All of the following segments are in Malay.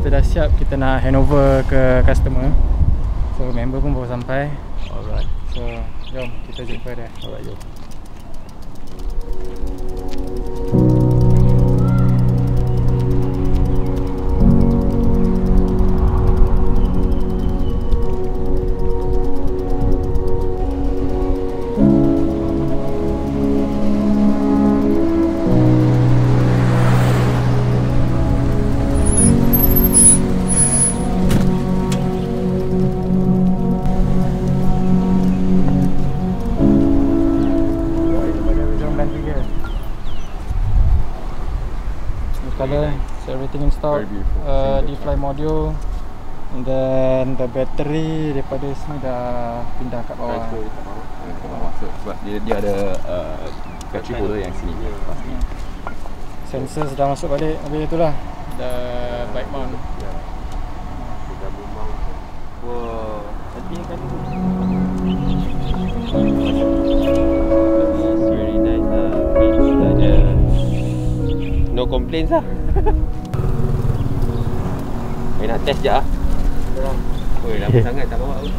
kita dah siap, kita nak handover ke customer. So member pun baru sampai. Alright. So jom kita jumpa dia. Alright, jom. Color, so everything installed. D-Fly module, and then the battery daripada sini dah pindah kat bawah. Sebab dia ada battery holder yang sini. Sensor dah masuk balik, habis itulah the bike mount. Wah, cantik kan tu. It's very nice lah. It's ada no complaints lah. Nak test je lah. Oi, lama sangat tak bawa pun.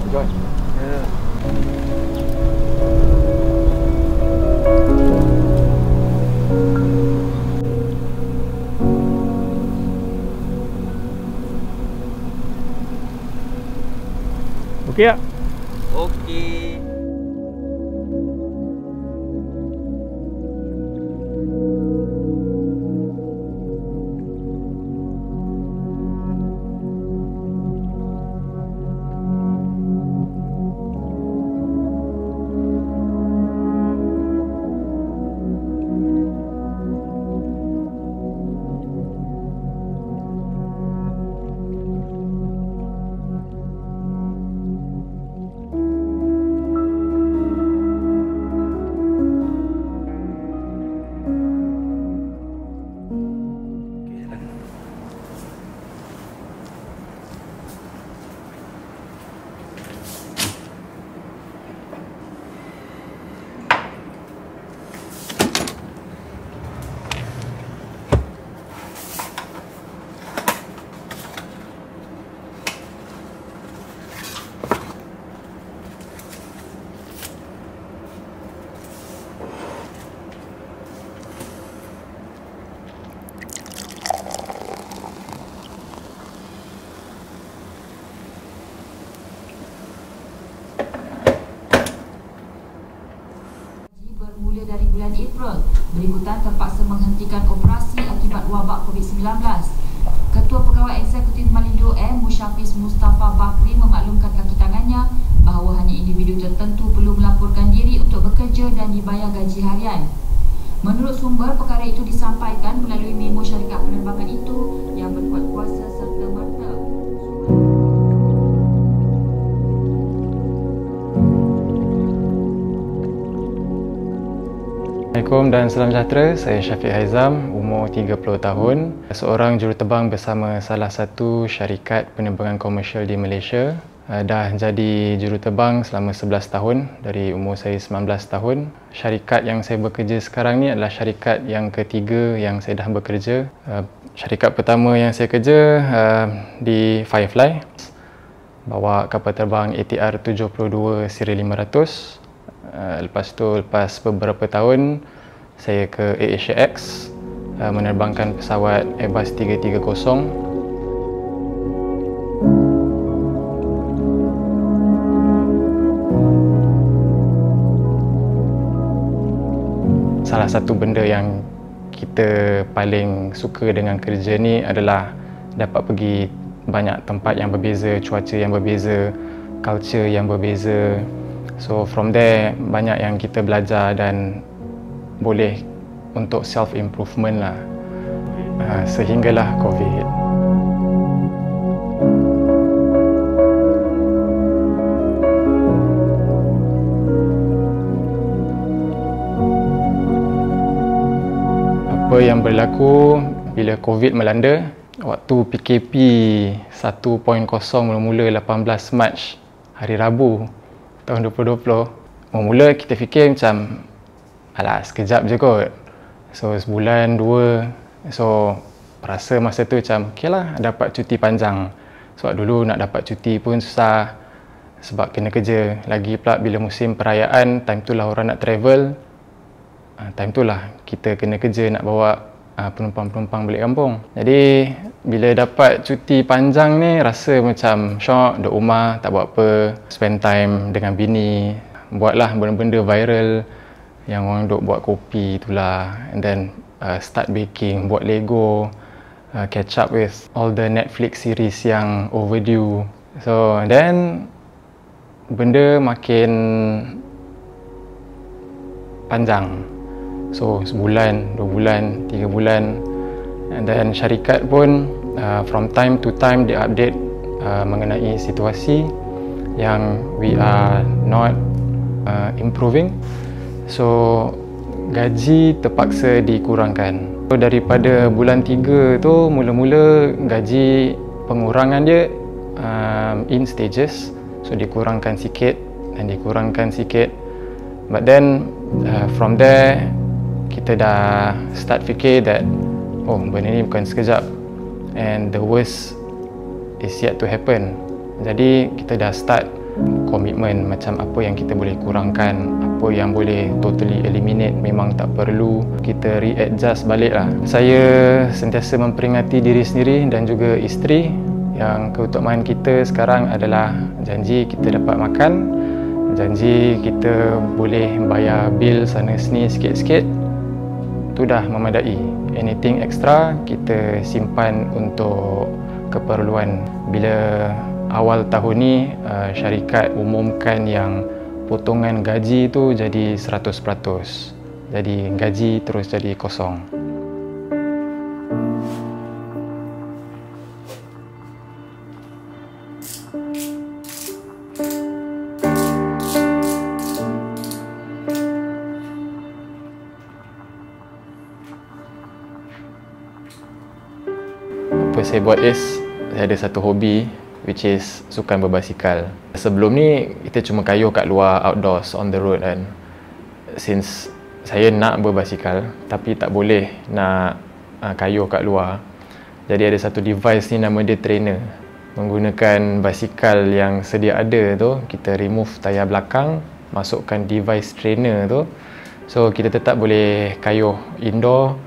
Enjoy. Okey tak? Okey. Bermula dari bulan April, berikutan terpaksa menghentikan operasi akibat wabak COVID-19. Ketua Pegawai Eksekutif Malindo M. Musyafiz Mustafa Bakri memaklumkan kaki tangannya bahawa hanya individu tertentu perlu melaporkan diri untuk bekerja dan dibayar gaji harian. Menurut sumber, perkara itu disampaikan melalui memo syarikat penerbangan itu yang berkuat kuasa serta merta. Assalamualaikum dan salam sejahtera. Saya Syafiq Haizam, umur 30 tahun, seorang juruterbang bersama salah satu syarikat penerbangan komersial di Malaysia. Dah jadi juruterbang selama 11 tahun dari umur saya 19 tahun. Syarikat yang saya bekerja sekarang ni adalah syarikat yang ketiga yang saya dah bekerja. Syarikat pertama yang saya kerja di Firefly, bawa kapal terbang ATR 72 siri 500. Lepas tu, lepas beberapa tahun saya ke AirAsiaX menerbangkan pesawat Airbus 330. Salah satu benda yang kita paling suka dengan kerja ni adalah dapat pergi banyak tempat yang berbeza, cuaca yang berbeza, culture yang berbeza. So from there banyak yang kita belajar dan boleh untuk self improvement lah, sehinggalah COVID. Apa yang berlaku bila COVID melanda, waktu PKP 1.0 mula-mula 18 Mac, hari Rabu tahun 2020, mula kita fikir macam alah sekejap je kot. So sebulan, dua. So rasa masa tu macam okay lah dapat cuti panjang. Sebab dulu nak dapat cuti pun susah sebab kena kerja. Lagi pula bila musim perayaan, time tu lah orang nak travel, time tu lah kita kena kerja nak bawa penumpang-penumpang balik kampung. Jadi bila dapat cuti panjang ni rasa macam syok, duduk rumah tak buat apa, spend time dengan bini, buatlah benda-benda viral yang orang duk buat kopi itulah, and then start baking, buat Lego, catch up with all the Netflix series yang overdue. So then benda makin panjang. So sebulan, 2 bulan, 3 bulan, and then syarikat pun from time to time dia update mengenai situasi yang we are not improving. So gaji terpaksa dikurangkan. So, daripada bulan 3 tu mula-mula gaji pengurangan dia in stages. So dikurangkan sikit dan dikurangkan sikit. But then from there kita dah start fikir that oh, benda ni bukan sekejap and the worst is yet to happen. Jadi kita dah start komitmen macam apa yang kita boleh kurangkan, apa yang boleh totally eliminate, memang tak perlu, kita readjust balik lah. Saya sentiasa memperingati diri sendiri dan juga isteri yang keutamaan kita sekarang adalah janji kita dapat makan, janji kita boleh bayar bil sana sini sikit-sikit, itu dah memadai. Anything extra kita simpan untuk keperluan. Bila awal tahun ni syarikat umumkan yang potongan gaji tu jadi 100%. Jadi gaji terus jadi kosong. Apa saya buat is saya ada satu hobi which is sukan berbasikal. Sebelum ni kita cuma kayuh kat luar, outdoors, on the road kan. Since saya nak berbasikal tapi tak boleh nak kayuh kat luar, jadi ada satu device ni nama dia trainer. Menggunakan basikal yang sedia ada tu, kita remove tayar belakang, masukkan device trainer tu, so kita tetap boleh kayuh indoor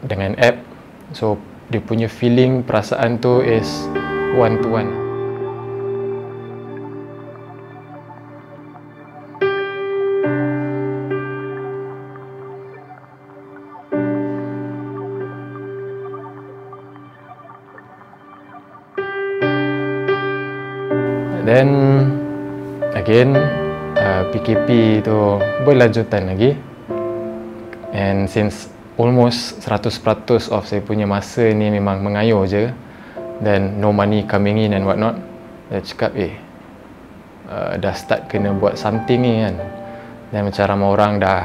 dengan app. So dia punya feeling, perasaan tu is one to one. Then again PKP tu berlanjutan lagi, and since almost 100% of saya punya masa ni memang mengayuh je, then no money coming in and whatnot, saya cakap dah start kena buat something ni kan. Dan macam ramai orang dah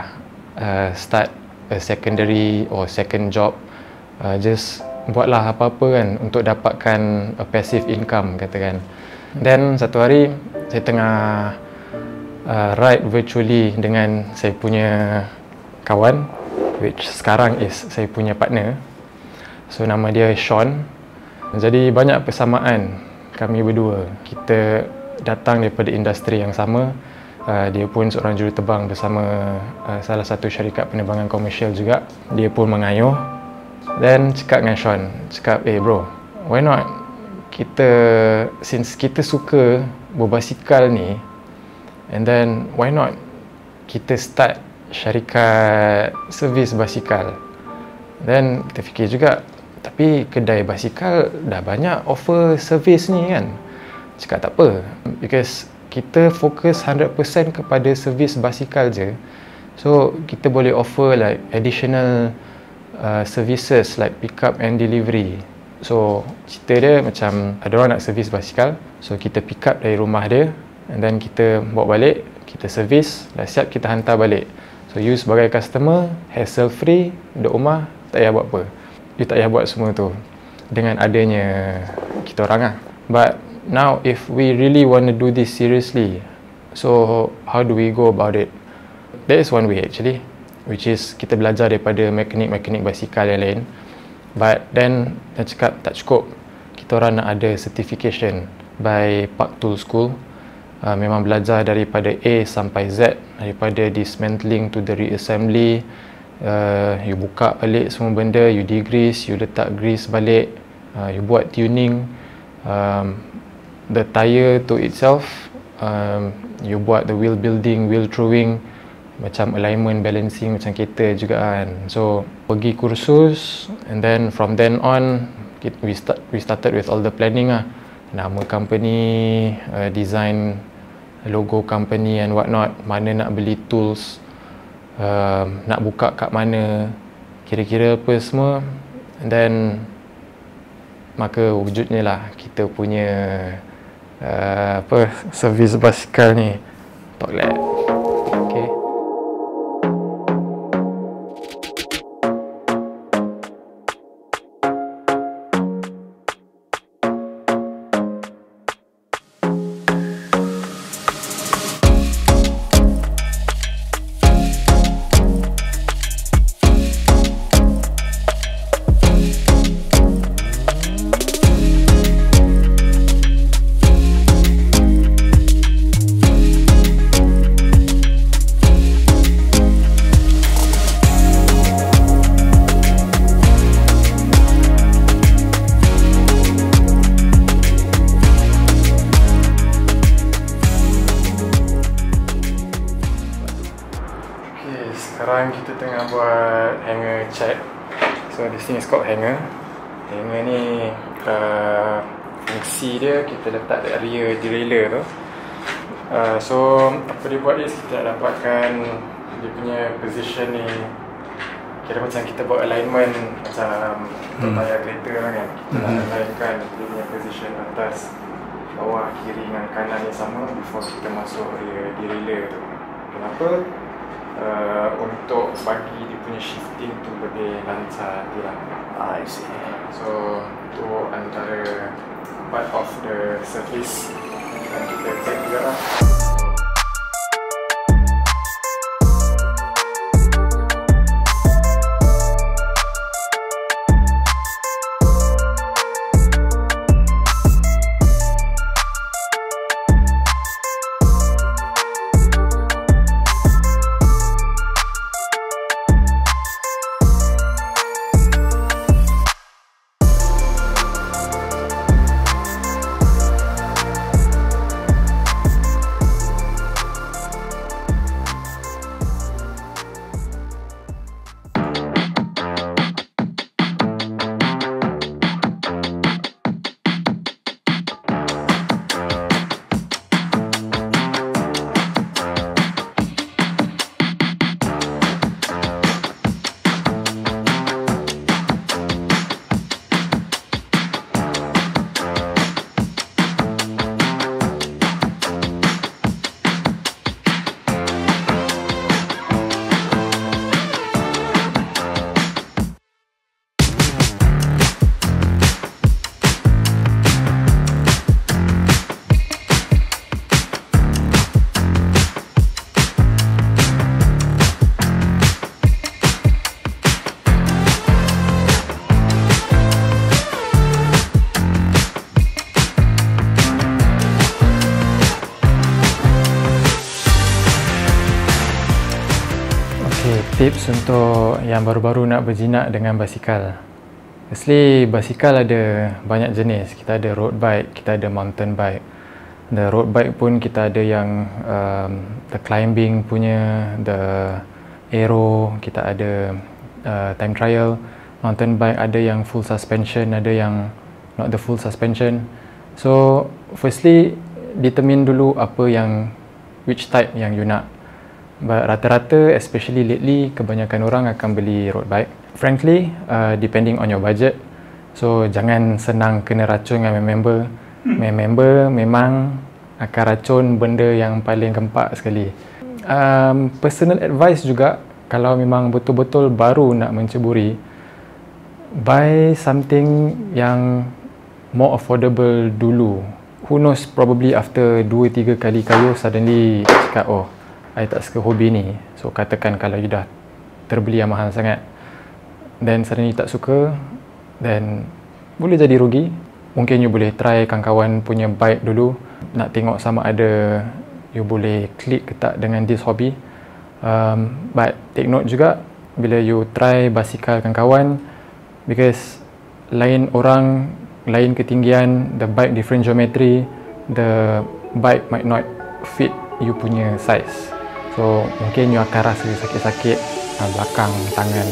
start a secondary or second job, just buatlah apa-apa kan untuk dapatkan a passive income katakan. Then satu hari saya tengah ride virtually dengan saya punya kawan, which sekarang is saya punya partner. So nama dia Sean. Jadi banyak persamaan kami berdua. Kita datang daripada industri yang sama. Dia pun seorang juruterbang bersama salah satu syarikat penerbangan komersial juga. Dia pun mengayuh. Dan cakap dengan Sean, cakap, bro, why not kita, since kita suka berbasikal ni, and then why not kita start syarikat servis basikal. Dan kita fikir juga, tapi kedai basikal dah banyak offer servis ni kan. Cakap tak apa, because kita fokus 100% kepada servis basikal je. So kita boleh offer like additional services like pick up and delivery. So cerita dia macam ada orang nak servis basikal, so kita pick up dari rumah dia, and then kita bawa balik, kita servis, dah siap kita hantar balik. So you sebagai customer, hassle free, duduk rumah, tak payah buat apa. You tak payah buat semua tu dengan adanya kita orang lah. But now if we really want to do this seriously, so how do we go about it? There is one way actually, which is kita belajar daripada mekanik-mekanik basikal yang lain. But then dia cakap tak cukup, kita orang nak ada certification by Park Tool School. Memang belajar daripada A sampai Z, daripada dismantling to the reassembly. You buka balik semua benda, you degrease, you letak grease balik, you buat tuning, the tyre to itself, you buat the wheel building, wheel throwing, macam alignment, balancing macam kereta juga kan. So pergi kursus, and then from then on we started with all the planning lah. Nama company, design logo company and what not, mana nak beli tools, nak buka kat mana, kira-kira apa semua. And then maka wujudnya lah kita punya servis basikal ni, Toklab. Okay. Sekarang kita tengah buat hanger check. So this thing is called hanger. Hanger ni fungsi dia kita letak di area derailleur tu. So apa dia buat is kita nak dapatkan dia punya position ni. Kira macam kita buat alignment macam tayar kereta kan. Kita nak alignkan dia punya position atas, bawah, kiri dengan kanan ni sama before kita masuk area derailleur tu. Kenapa? Untuk bagi dia punya shifting tu lebih lancar tu lah. I see. So tu antara part of the service yang kita check juga lah. Tips untuk yang baru-baru nak berjinak dengan basikal. Firstly, basikal ada banyak jenis. Kita ada road bike, kita ada mountain bike. The road bike pun kita ada yang the climbing punya, the aero, kita ada time trial. Mountain bike ada yang full suspension, ada yang not the full suspension. So, firstly, determine dulu apa yang, which type yang you nak. But rata-rata, especially lately, kebanyakan orang akan beli road bike. Frankly, depending on your budget. So, jangan senang kena racun dengan member. Member memang akan racun benda yang paling gempak sekali. Personal advice juga, kalau memang betul-betul baru nak menceburi, buy something yang more affordable dulu. Who knows, probably after 2-3 kali kayuh, suddenly cakap, oh, I tak suka hobi ni. So katakan kalau you dah terbeli yang mahal sangat, then suddenly tak suka, then boleh jadi rugi. Mungkin you boleh try kawan-kawan punya bike dulu, nak tengok sama ada you boleh klik ke tak dengan this hobby. But take note juga bila you try basikal kawan-kawan, because lain orang, lain ketinggian, the bike different geometry, the bike might not fit you punya size. So mungkin you akan rasa sakit-sakit belakang tangan.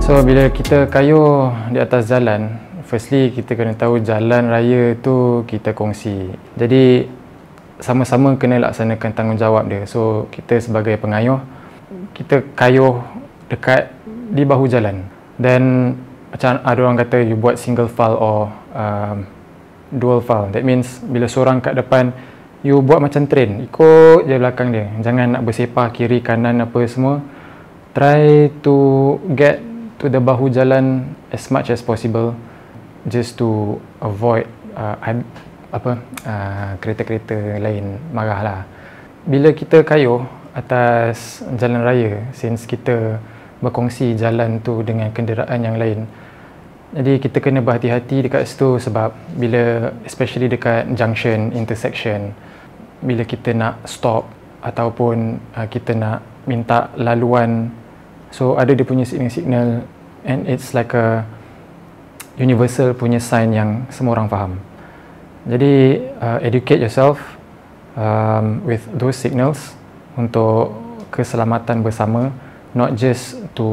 So bila kita kayuh di atas jalan, firstly kita kena tahu jalan raya tu kita kongsi. Jadi sama-sama kena laksanakan tanggungjawab dia. So kita sebagai pengayuh, kita kayuh dekat di bahu jalan. Then macam ada orang kata you buat single file or dual file. That means bila seorang kat depan, you buat macam train, ikut je belakang dia. Jangan nak bersepah kiri kanan apa semua. Try to get to the bahu jalan as much as possible, just to avoid kereta-kereta lain marah lah. Bila kita kayuh atas jalan raya, since kita berkongsi jalan tu dengan kenderaan yang lain, jadi kita kena berhati-hati dekat situ. Sebab bila especially dekat junction, intersection, bila kita nak stop ataupun kita nak minta laluan, so ada dia punya signal-signal, and it's like a universal punya sign yang semua orang faham. Jadi educate yourself with those signals untuk keselamatan bersama, not just to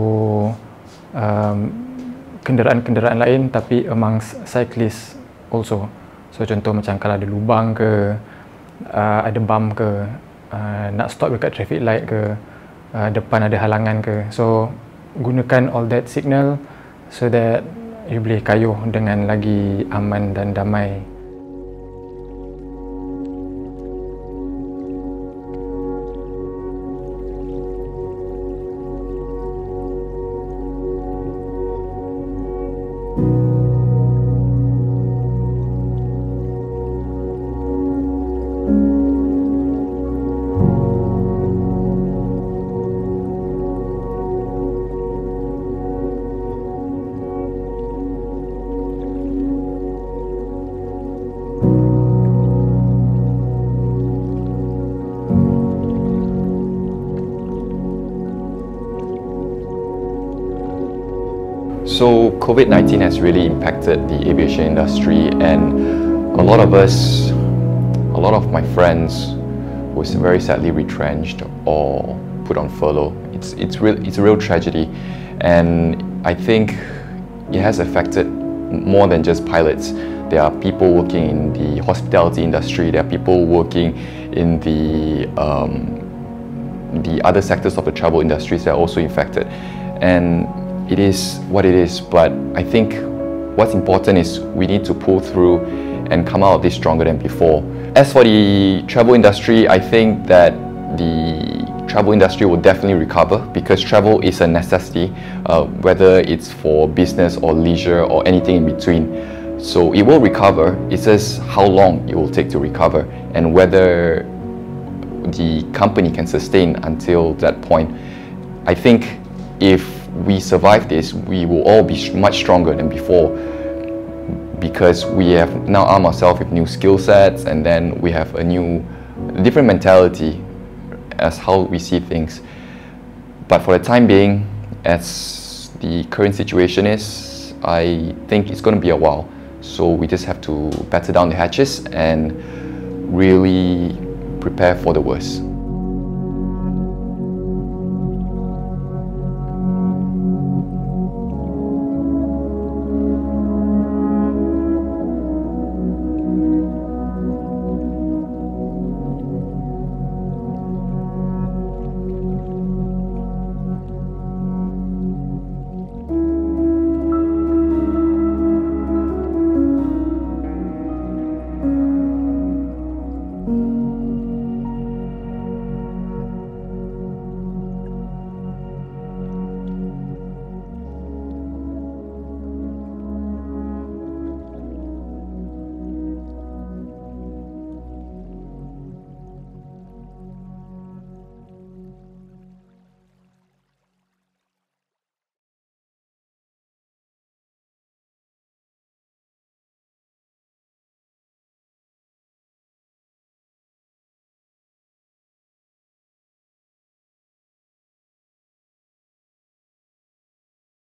kenderaan-kenderaan lain, tapi amongst cyclists also. So contoh macam kalau ada lubang ke, ada bump ke, nak stop dekat traffic light ke, depan ada halangan ke, so gunakan all that signal so that you boleh kayuh dengan lagi aman dan damai. So COVID-19 has really impacted the aviation industry, and a lot of us, a lot of my friends was very sadly retrenched or put on furlough. It's a real tragedy, and I think it has affected more than just pilots. There are people working in the hospitality industry, there are people working in the other sectors of the travel industries that are also infected. And it is what it is, but I think what's important is we need to pull through and come out of this stronger than before. As for the travel industry, I think that the travel industry will definitely recover, because travel is a necessity, whether it's for business or leisure or anything in between. So it will recover. It's just how long it will take to recover, and whether the company can sustain until that point. I think if we survive this, we will all be much stronger than before, because we have now armed ourselves with new skill sets, and then we have a different mentality as how we see things. But for the time being, as the current situation is, I think it's going to be a while. So we just have to batten down the hatches and really prepare for the worst.